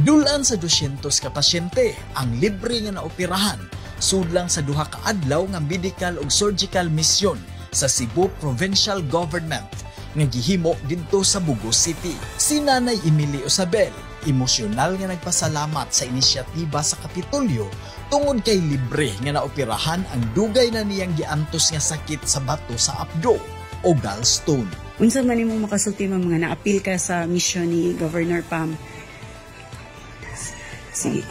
Dulan sa 200 ka pasyente ang libre nga naoperahan sudlang sa duha ka adlaw nga medical ug surgical mission sa Cebu Provincial Government nga gihimo didto sa Bugo City. Si Nanay Emily Osabel emosyonal nga nagpasalamat sa inisyatiba sa Kapitolyo tungod kay libre nga naoperahan ang dugay na niyang giantos nga sakit sa bato sa abdo o gallstone. Unsa man imong makasulti mga naapil ka sa mission ni Governor Pam? Sige.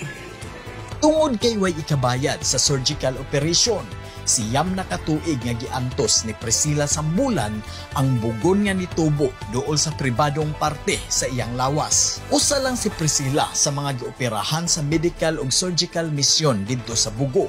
Tungod kay way ikabayad sa surgical operation, siyam na katuig nga giantos ni Priscilla Sambulan ang bugon nga nitubo duol sa pribadong parte sa iyang lawas. Usa lang si Priscilla sa mga gioperahan sa medical ug surgical mission didto sa Bugo.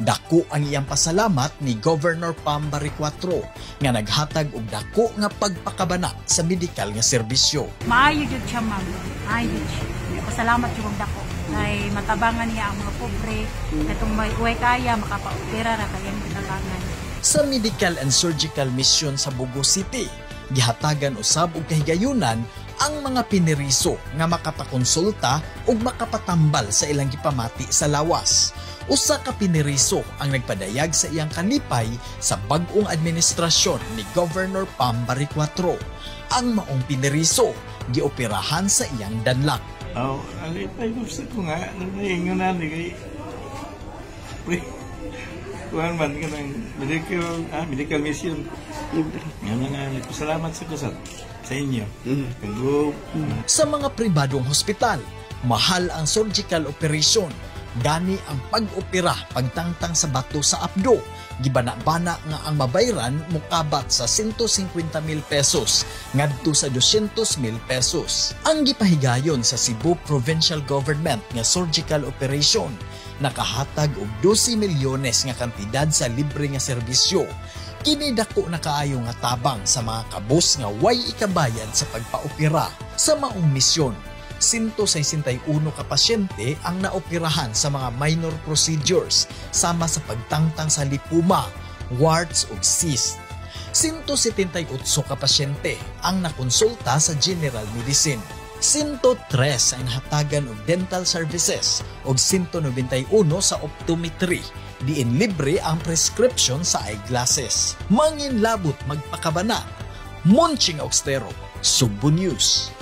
Dako ang iyang pasalamat ni Governor Pam Barriquatro nga naghatag og dako nga pagpakabana sa medical nga serbisyo. Maayo jud siya, ma'am. Maayo siya. Pasalamat jud dako. Ay matabangan niya ang mga pobre, katong may uway kaya makapaopera ra kaya natabangan. Sa medical and surgical mission sa Bugo City, gihatagan usab og kahigayunan ang mga piniriso nga makapakonsulta ug makapatambal sa ilang gipamati sa lawas. Usa ka piniriso ang nagpadayag sa iyang kanipay sa bag-ong administrasyon ni Governor Pam Barriquatro. Ang maong piniriso gioperahan sa iyang danlak. Alipay gusto ko nga, nanahingo na kay kuhan man ka ng medical mission. Nga nga, nagpasalamat sa kusat sa inyo. Sa mga pribadong hospital, mahal ang surgical operation. Gani ang pag-opera pagtangtang sa bato sa abdo. Gibana-bana nga ang mabayran mukabat sa 150,000 pesos ngadto sa 200,000 pesos. Ang gipahigayon sa Cebu Provincial Government nga surgical operation nakahatag og 12 milyones nga kantidad sa libre nga serbisyo. Kini dako na kaayo nga tabang sa mga kabus nga way ikabayad sa pagpaopera. Sa maong misyon, 161 ka pasyente ang naoperahan sa mga minor procedures sama sa pagtangtang sa lipuma, warts ug cyst. 178 ka pasyente ang nakonsulta sa general medicine. 103 ang nahatagan og dental services ug 191 sa optometry. Diin libre ang prescription sa eyeglasses. Manginlabot magpakabana. Monching Austero, Subo News.